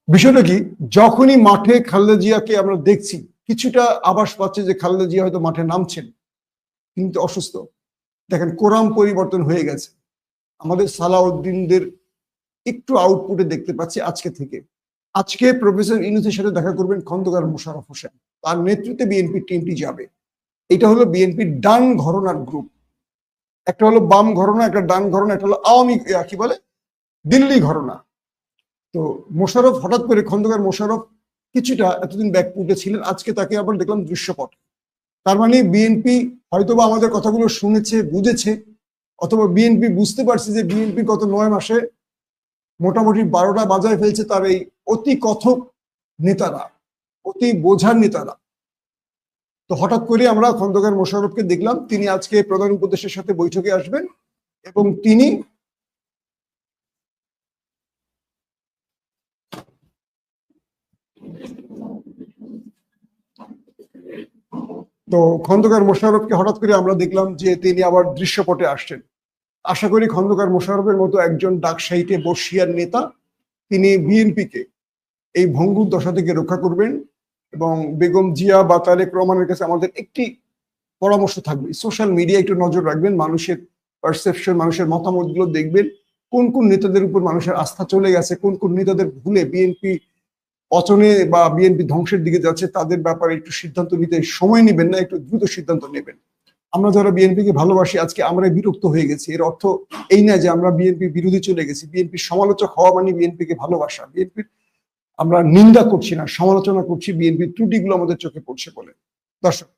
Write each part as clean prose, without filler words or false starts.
বিষয়টা কি, যখনই মাঠে খালেদা জিয়াকে আমরা দেখছি, কিছুটা আভাস পাচ্ছে যে খালেদা জিয়া হয়তো মাঠে নামছেন, কিন্তু অসুস্থ। দেখেন কোরাম পরিবর্তন হয়ে গেছে। আমাদের সালাউদ্দিনদের একটু আউটপুটে দেখতে পাচ্ছি আজকে থেকে। আজকে প্রফেসর ইউনূসের সাথে দেখা করবেন খন্দকার মোশাররফ হোসেন, তার নেতৃত্বে বিএনপি টিমটি যাবে। এটা হলো বিএনপির ডান ঘরনার গ্রুপ। একটা হলো বাম ঘরনা, একটা ডান ঘরনা, একটা হলো আওয়ামী কি বলে দিল্লি ঘরনা। তো মোশাররফ হঠাৎ করে, খন্দকার মোশাররফ কিছুটা এতদিন ব্যাকফুটে ছিলেন, আজকে তাকে আবার দেখলাম দৃশ্যপট। তার মানে বিএনপি হয়তোবা আমাদের কথাগুলো শুনেছে, বুঝেছে, অথবা বিএনপি বুঝতে পারছে যে বিএনপি গত 9 মাসে মোটামুটি 12টা বাজায় ফেলছে তার এই অতি কথক নেতারা, অতি বোঝার নেতারা। তো হঠাৎ করে আমরা খন্দকার মোশাররফকে দেখলাম, তিনি আজকে প্রধান উপদেষ্টার সাথে বৈঠকে আসবেন এবং তিনি তো খন্দকার মোশাররফকে হঠাৎ করে আমরা দেখলাম যে তিনি আবার দৃশ্যপটে আসছেন। আশা করি খন্দকার মোশাররফের মতো একজন ডাকসাইটে বর্ষিয়ার নেতা তিনি বিএনপিকে এই ভঙ্গুর দশা থেকে রক্ষা করবেন। এবং বেগম জিয়া বা তারেক রহমানের কাছে আমাদের একটি পরামর্শ থাকবে, সোশ্যাল মিডিয়া একটু নজর রাখবেন, মানুষের পারসেপশন, মানুষের মতামতগুলো দেখবেন, কোন কোন নেতাদের উপর মানুষের আস্থা চলে গেছে, কোন কোন নেতাদের ভুলে বিএনপি পচনে বা বিএনপি ধ্বংসের দিকে যাচ্ছে, তাদের ব্যাপারে একটু সিদ্ধান্ত নিতে সময় নেবেন না, একটু দ্রুত সিদ্ধান্ত নেবেন। আমরা যারা বিএনপিকে ভালোবাসি আজকে আমরা বিরক্ত হয়ে গেছি, এর অর্থ এই না যে আমরা বিএনপি বিরোধী চলে গেছি। বিএনপির সমালোচক হওয়া মানে বিএনপিকে ভালোবাসা। বিএনপির আমরা নিন্দা করছি না, সমালোচনা করছি বিএনপির ত্রুটিগুলো আমাদের চোখে পড়ছে বলে। দর্শক,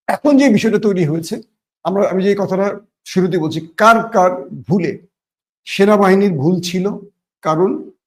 এখন যে বিষয়টা তৈরি হয়েছে, আমি যে কথাটা শুরুতে বলছি, কার কার ভুলে? সেনাবাহিনীর ভুল ছিল, কারণ